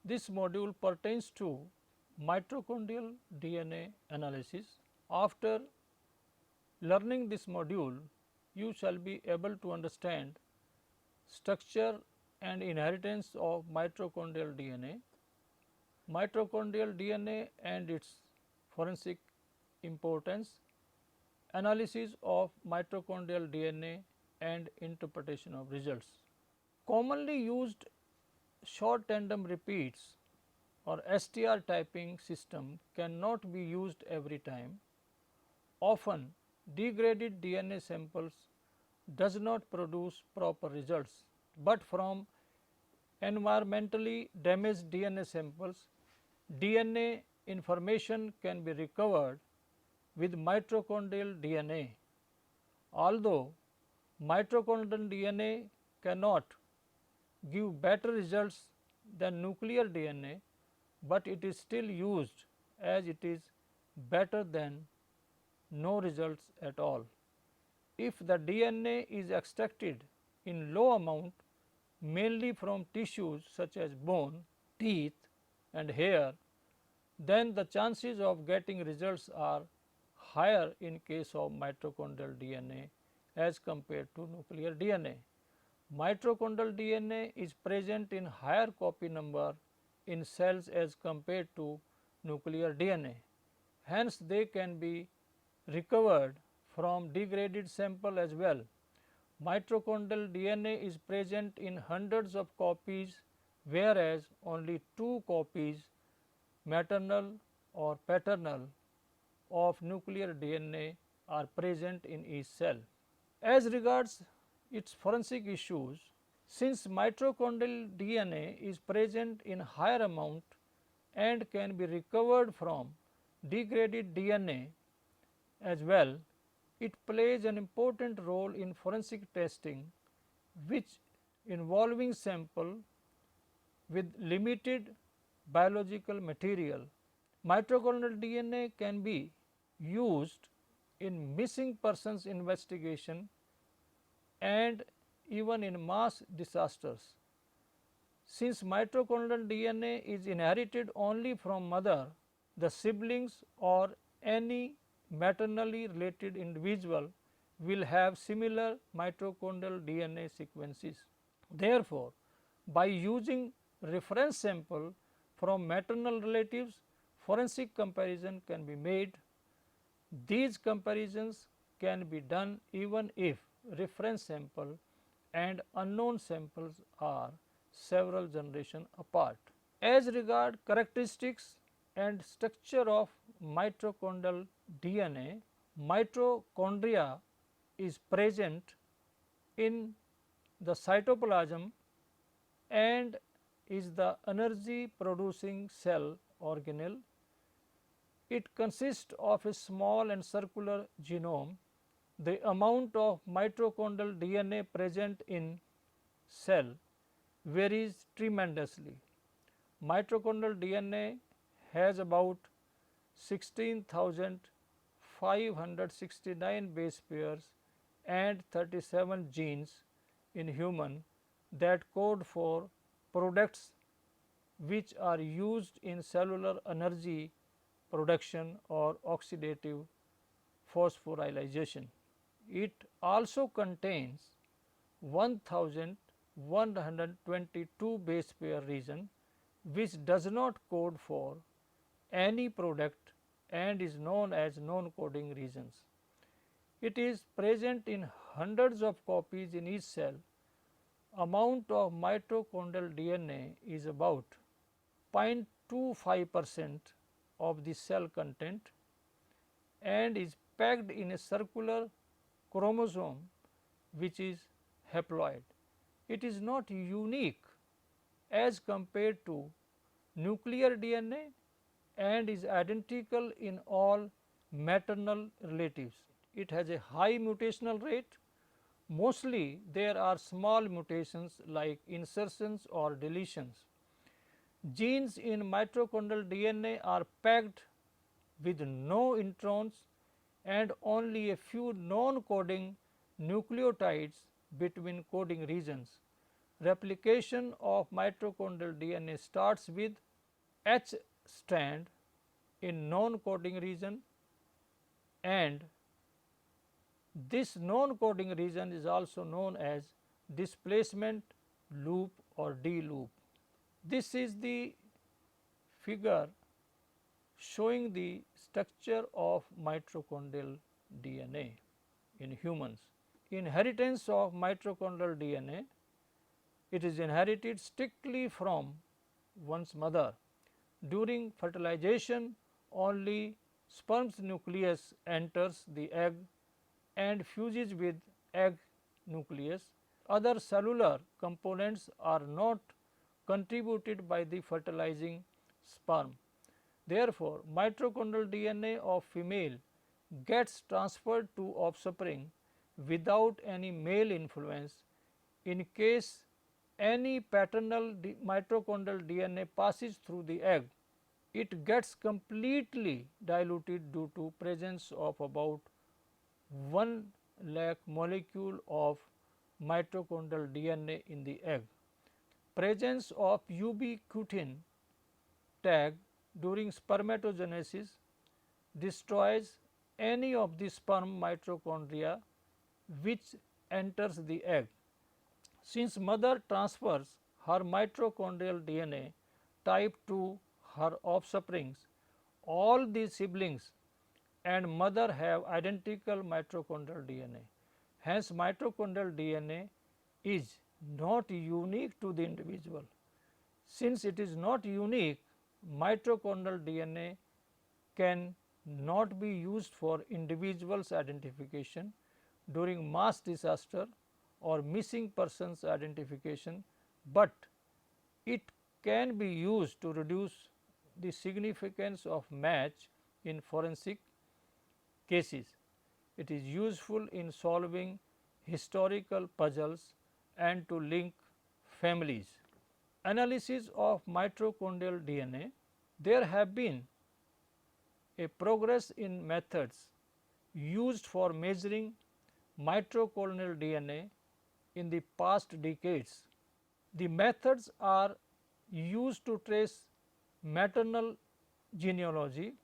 This module pertains to mitochondrial DNA analysis. After learning this module, you shall be able to understand structure and inheritance of mitochondrial DNA, mitochondrial DNA and its forensic importance, analysis of mitochondrial DNA and interpretation of results. Commonly used short tandem repeats or STR typing system cannot be used every time. Often degraded DNA samples does not produce proper results, but from environmentally damaged DNA samples, DNA information can be recovered with mitochondrial DNA. Although mitochondrial DNA cannot give better results than nuclear DNA, but it is still used as it is better than no results at all. If the DNA is extracted in low amount, mainly from tissues such as bone, teeth and hair, then the chances of getting results are higher in case of mitochondrial DNA as compared to nuclear DNA. Mitochondrial DNA is present in higher copy number in cells as compared to nuclear DNA. Hence, they can be recovered from degraded sample as well. Mitochondrial DNA is present in hundreds of copies, whereas only 2 copies maternal or paternal of nuclear DNA are present in each cell. As regards its forensic issues, since mitochondrial DNA is present in higher amount and can be recovered from degraded DNA as well, it plays an important role in forensic testing, which involving sample with limited biological material. Mitochondrial DNA can be used in missing persons investigation and even in mass disasters. Since mitochondrial DNA is inherited only from mother, the siblings or any maternally related individual will have similar mitochondrial DNA sequences. Therefore, by using reference sample from maternal relatives, forensic comparison can be made. These comparisons can be done even if reference sample and unknown samples are several generations apart. As regard characteristics and structure of mitochondrial DNA, mitochondria is present in the cytoplasm and is the energy producing cell organelle. It consists of a small and circular genome. The amount of mitochondrial DNA present in cell varies tremendously. Mitochondrial DNA has about 16,569 base pairs and 37 genes in human that code for products which are used in cellular energy production or oxidative phosphorylation. It also contains 1122 base pair region which does not code for any product and is known as non-coding regions. It is present in hundreds of copies in each cell. Amount of mitochondrial DNA is about 0.25% of the cell content and is packed in a circular chromosome which is haploid. It is not unique as compared to nuclear DNA and is identical in all maternal relatives. It has a high mutational rate. Mostly there are small mutations like insertions or deletions. Genes in mitochondrial DNA are packed with no introns and only a few non-coding nucleotides between coding regions. replication of mitochondrial DNA starts with H strand in non-coding region, and this non-coding region is also known as displacement loop or D loop. This is the figure showing the structure of mitochondrial DNA in humans. Inheritance of mitochondrial DNA, it is inherited strictly from one's mother. During fertilization, only sperm's nucleus enters the egg and fuses with egg nucleus. Other cellular components are not contributed by the fertilizing sperm. Therefore, mitochondrial DNA of female gets transferred to offspring without any male influence. In case any paternal mitochondrial DNA passes through the egg, it gets completely diluted due to presence of about 1 lakh molecule of mitochondrial DNA in the egg. Presence of ubiquitin tag during spermatogenesis destroys any of the sperm mitochondria which enters the egg. Since mother transfers her mitochondrial DNA type to her offsprings, all these siblings and mother have identical mitochondrial DNA. Hence, mitochondrial DNA is not unique to the individual. Since it is not unique, mitochondrial DNA can not be used for individuals identification during mass disaster or missing persons identification, but it can be used to reduce the significance of match in forensic cases. It is useful in solving historical puzzles and to link families. Analysis of mitochondrial DNA. There have been a progress in methods used for measuring mitochondrial DNA in the past decades. The methods are used to trace maternal genealogy.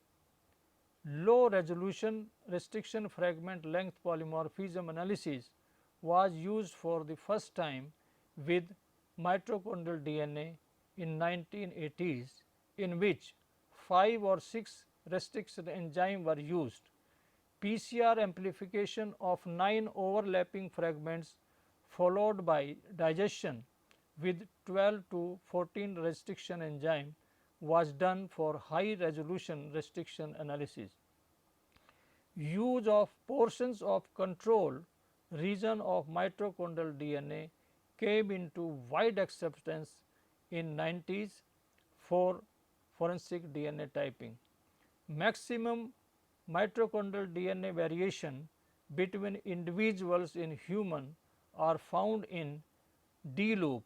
Low resolution restriction fragment length polymorphism analysis was used for the first time with mitochondrial DNA in 1980s, in which 5 or 6 restriction enzymes were used. PCR amplification of 9 overlapping fragments followed by digestion with 12 to 14 restriction enzyme was done for high resolution restriction analysis. Use of portions of control region of mitochondrial DNA came into wide acceptance in 90s for forensic DNA typing. Maximum mitochondrial DNA variation between individuals in human are found in D loop.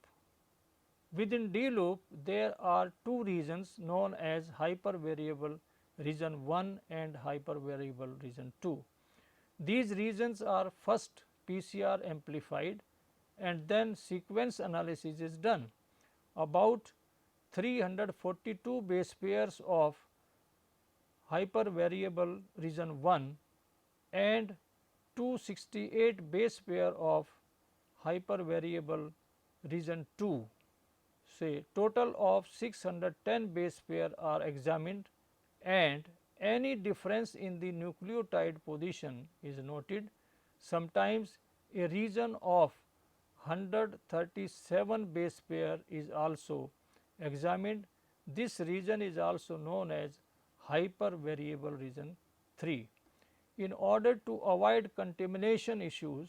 Within D loop, there are two regions known as hypervariable region 1 and hypervariable region 2. These regions are first PCR amplified and then sequence analysis is done. About 342 base pairs of hypervariable region 1 and 268 base pair of hypervariable region 2, say total of 610 base pair are examined, and any difference in the nucleotide position is noted. Sometimes a region of 137 base pair is also examined. This region is also known as hypervariable region 3. In order to avoid contamination issues,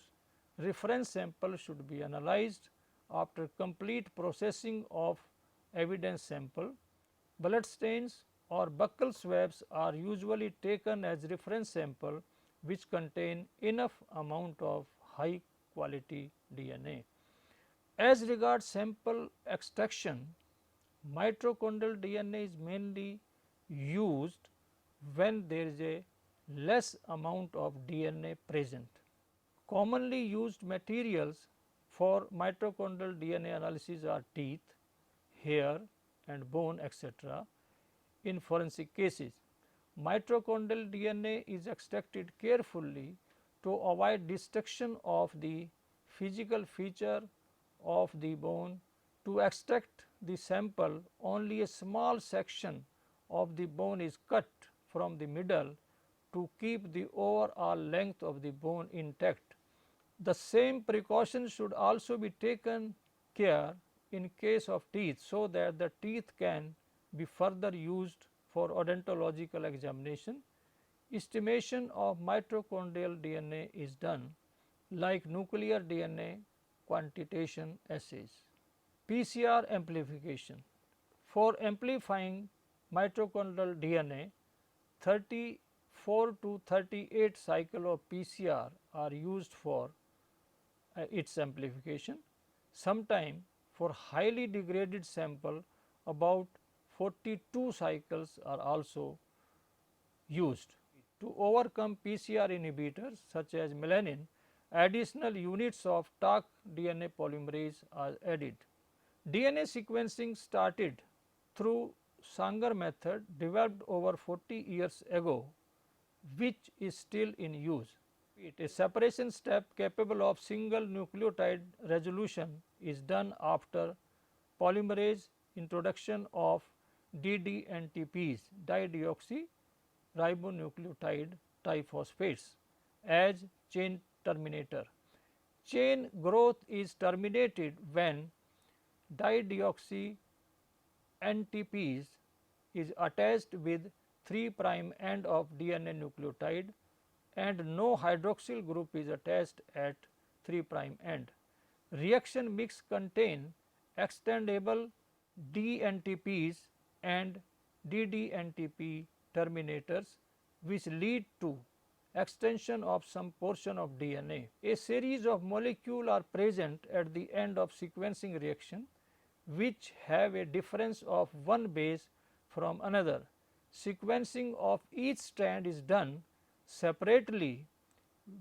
reference sample should be analyzed after complete processing of evidence sample. Blood stains or buccal swabs are usually taken as reference sample which contain enough amount of high quality DNA. As regards sample extraction, mitochondrial DNA is mainly used when there is a less amount of DNA present. Commonly used materials for mitochondrial DNA analysis are teeth, hair and bone etc. In forensic cases, mitochondrial DNA is extracted carefully to avoid destruction of the physical feature of the bone. To extract the sample, only a small section of the bone is cut from the middle to keep the overall length of the bone intact. The same precaution should also be taken care in case of teeth, so that the teeth can be further used for odontological examination. Estimation of mitochondrial DNA is done like nuclear DNA quantitation assays. PCR amplification. For amplifying mitochondrial DNA, 34 to 38 cycle of PCR are used for its amplification. Sometime for highly degraded sample, about 42 cycles are also used. To overcome PCR inhibitors such as melanin, additional units of Taq DNA polymerase are added. DNA sequencing started through Sanger method developed over 40 years ago, which is still in use. A separation step capable of single nucleotide resolution is done after polymerase introduction of DDNTPs, dideoxyribonucleotide triphosphates, as chain terminator. Chain growth is terminated when dideoxy-NTPs is attached with 3' end of DNA nucleotide and no hydroxyl group is attached at 3' end. Reaction mix contain extendable DNTPs and DDNTP terminators, which lead to extension of some portion of DNA. A series of molecules are present at the end of sequencing reaction, which have a difference of one base from another. Sequencing of each strand is done separately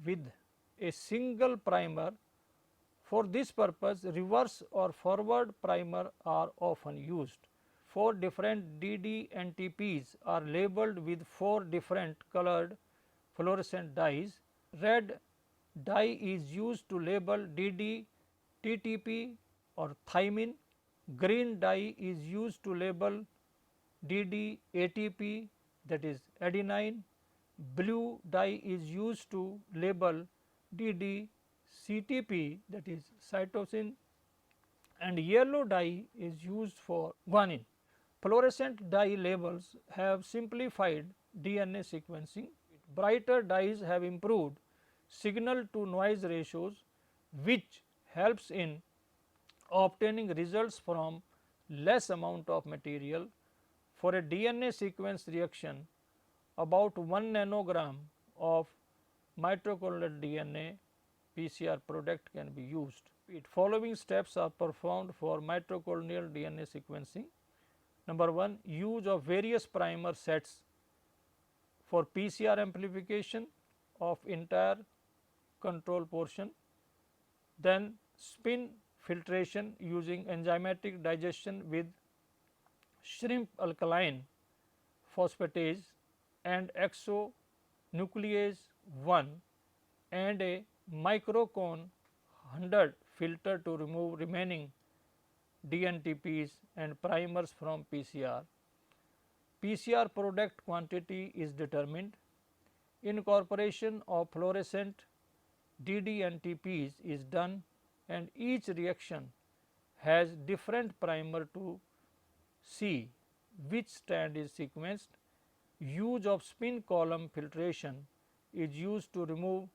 with a single primer. For this purpose, reverse or forward primer are often used. 4 different DDNTPs are labeled with 4 different colored fluorescent dyes. Red dye is used to label DD-TTP or thymine. Green dye is used to label DD-ATP, that is adenine. Blue dye is used to label DD-CTP, that is cytosine, and yellow dye is used for guanine. Fluorescent dye labels have simplified DNA sequencing. Brighter dyes have improved signal to noise ratios, which helps in obtaining results from less amount of material. For a DNA sequence reaction, about 1 nanogram of mitochondrial DNA PCR product can be used. Following steps are performed for mitochondrial DNA sequencing. Number 1, use of various primer sets for PCR amplification of entire control portion. Then spin filtration using enzymatic digestion with shrimp alkaline phosphatase and exonuclease 1 and a microcone 100 filter to remove remaining DNTPs and primers from PCR. PCR product quantity is determined. Incorporation of fluorescent DDNTPs is done and each reaction has different primer to see which strand is sequenced. Use of spin column filtration is used to remove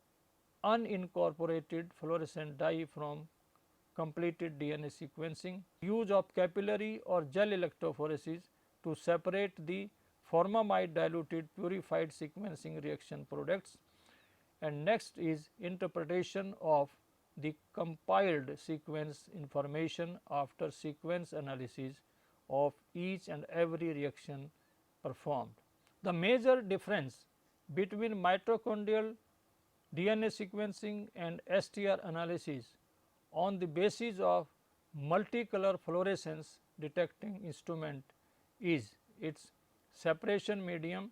unincorporated fluorescent dye from completed DNA sequencing. Use of capillary or gel electrophoresis to separate the formamide diluted purified sequencing reaction products. And next is interpretation of the compiled sequence information after sequence analysis of each and every reaction performed. The major difference between mitochondrial DNA sequencing and STR analysis on the basis of multicolor fluorescence detecting instrument is its separation medium,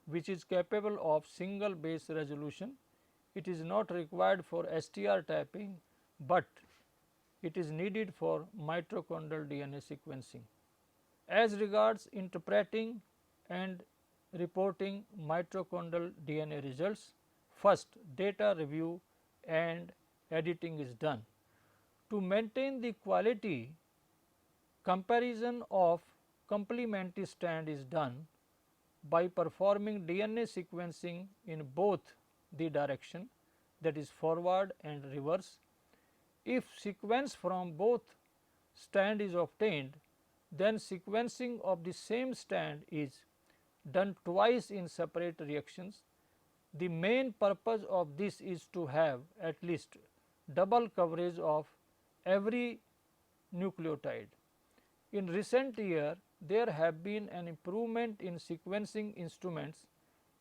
which is capable of single base resolution. It is not required for STR typing, but it is needed for mitochondrial DNA sequencing. As regards interpreting and reporting mitochondrial DNA results, first data review and editing is done. To maintain the quality, comparison of complementary strand is done by performing DNA sequencing in both the direction, that is forward and reverse. If sequence from both strand is obtained, then sequencing of the same strand is done twice in separate reactions. The main purpose of this is to have at least double coverage of every nucleotide. In recent year, there have been an improvement in sequencing instruments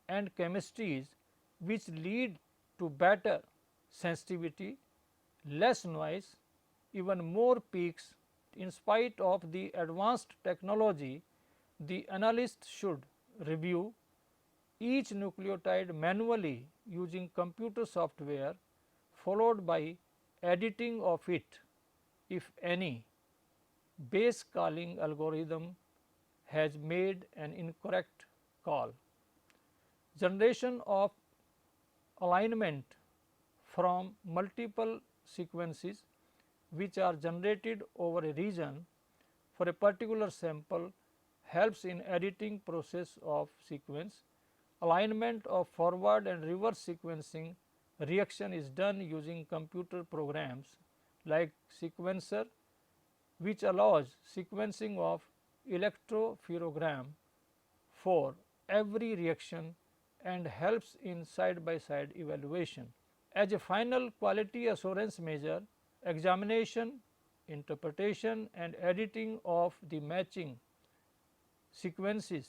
and chemistries which lead to better sensitivity, less noise, even more peaks. In spite of the advanced technology, the analyst should review each nucleotide manually using computer software, followed by editing of it if any base calling algorithm has made an incorrect call. Generation of alignment from multiple sequences which are generated over a region for a particular sample helps in editing process of sequence. Alignment of forward and reverse sequencing reaction is done using computer programs like sequencer, which allows sequencing of electropherogram for every reaction and helps in side by side evaluation. As a final quality assurance measure, examination, interpretation and editing of the matching sequences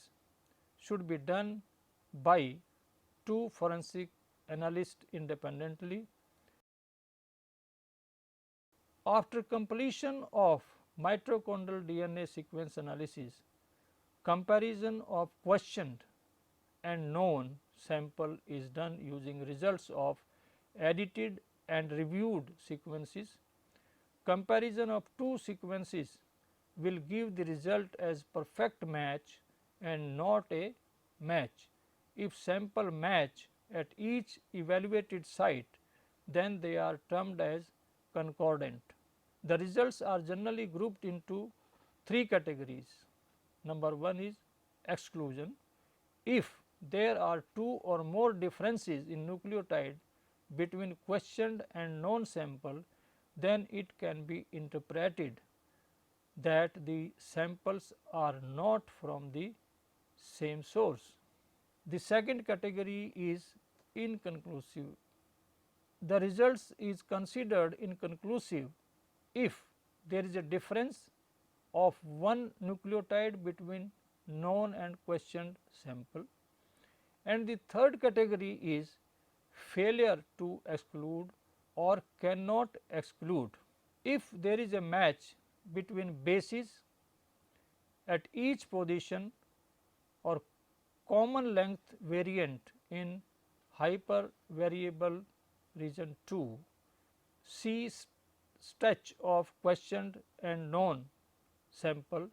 should be done by two forensic analysts independently. After completion of mitochondrial DNA sequence analysis, comparison of questioned and known sample is done using results of edited and reviewed sequences. Comparison of two sequences will give the result as perfect match and not a match. If sample match at each evaluated site, then they are termed as concordant. The results are generally grouped into three categories. Number one is exclusion. If there are two or more differences in nucleotide between questioned and known sample, then it can be interpreted that the samples are not from the same source. The second category is inconclusive. The results is considered inconclusive if there is a difference of one nucleotide between known and questioned sample. And the third category is failure to exclude or cannot exclude. If there is a match between bases at each position or common length variant in hypervariable region 2, see stretch of questioned and known sample,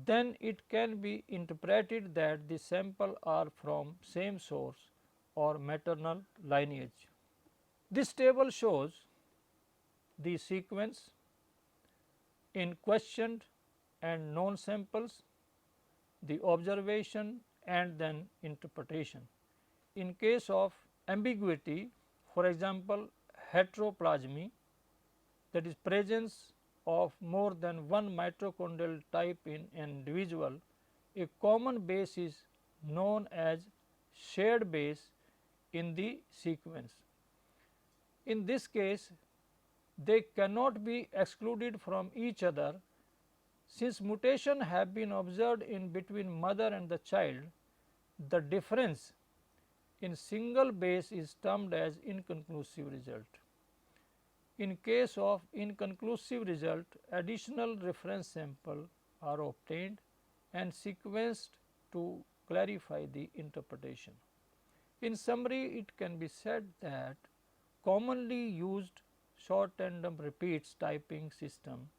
then it can be interpreted that the sample are from same source or maternal lineage. This table shows the sequence in questioned and known samples, the observation and then interpretation. In case of ambiguity, for example, heteroplasmy, that is presence of more than one mitochondrial type in an individual, a common base is known as shared base in the sequence. In this case, they cannot be excluded from each other. Since mutation have been observed in between mother and the child, the difference in single base is termed as inconclusive result. In case of inconclusive result, additional reference sample are obtained and sequenced to clarify the interpretation. In summary, it can be said that commonly used short tandem repeats typing system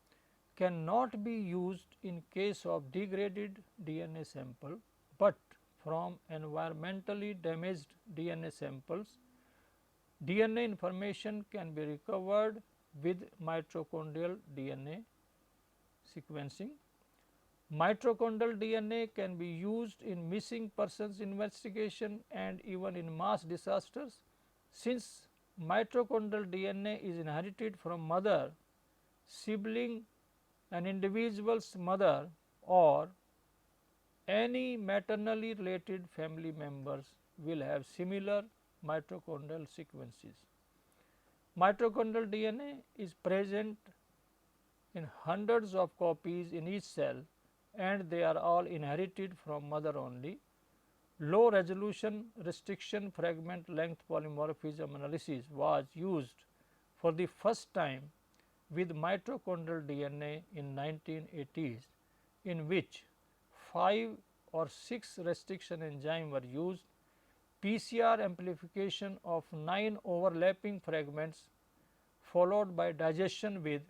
cannot be used in case of degraded DNA sample, but from environmentally damaged DNA samples, DNA information can be recovered with mitochondrial DNA sequencing. Mitochondrial DNA can be used in missing persons investigation and even in mass disasters. Since mitochondrial DNA is inherited from mother, sibling, an individual's mother or any maternally related family members will have similar mitochondrial sequences. Mitochondrial DNA is present in hundreds of copies in each cell and they are all inherited from mother only. Low resolution restriction fragment length polymorphism analysis was used for the first time with mitochondrial DNA in 1980s, in which 5 or 6 restriction enzymes were used. PCR amplification of 9 overlapping fragments followed by digestion with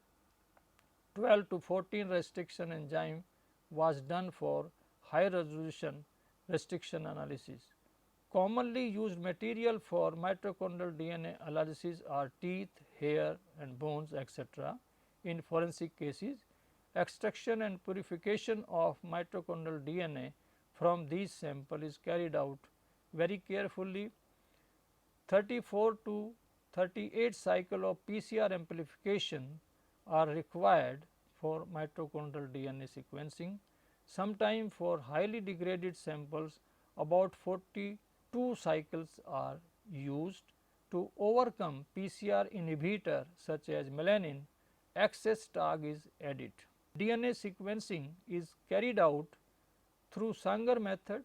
12 to 14 restriction enzyme was done for high resolution restriction analysis. Commonly used material for mitochondrial DNA analysis are teeth, hair and bones etc. In forensic cases, extraction and purification of mitochondrial DNA from these samples is carried out very carefully. 34 to 38 cycle of PCR amplification are required for mitochondrial DNA sequencing. Sometime for highly degraded samples about 42 cycles are used. To overcome PCR inhibitor such as melanin, excess tag is added. DNA sequencing is carried out through Sanger method,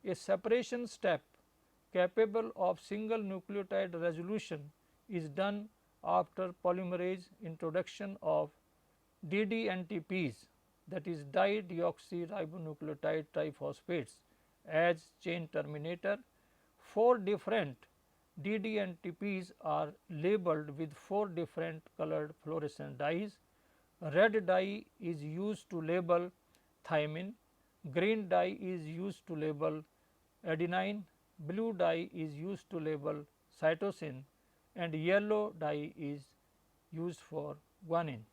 a separation step capable of single nucleotide resolution is done after polymerase introduction of DDNTPs, that is dideoxyribonucleotide triphosphates, as chain terminator. 4 different DDNTPs are labeled with 4 different colored fluorescent dyes. Red dye is used to label thymine, green dye is used to label adenine, blue dye is used to label cytosine and yellow dye is used for guanine.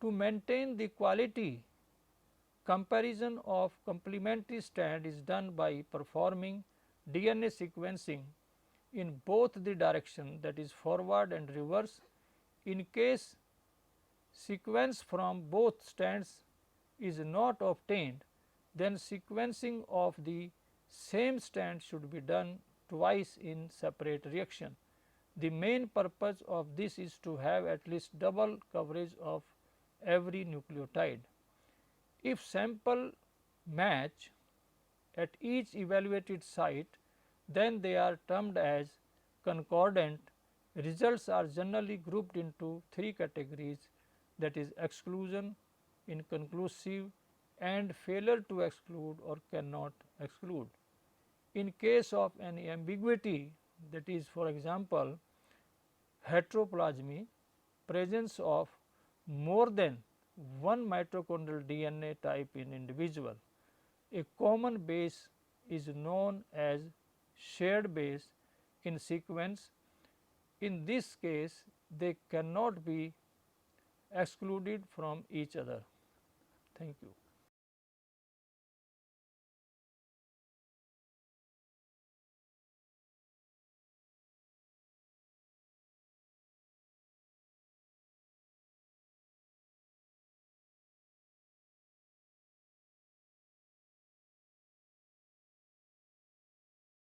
To maintain the quality, comparison of complementary strand is done by performing DNA sequencing in both the direction, that is forward and reverse. In case sequence from both strands is not obtained, then sequencing of the same strand should be done twice in separate reaction. The main purpose of this is to have at least double coverage of every nucleotide. If sample match at each evaluated site, then they are termed as concordant. Results are generally grouped into 3 categories, that is exclusion, inconclusive and failure to exclude or cannot exclude. In case of any ambiguity, that is for example heteroplasmy, presence of more than one mitochondrial DNA type in individual, a common base is known as shared base in sequence. In this case, they cannot be excluded from each other. Thank you.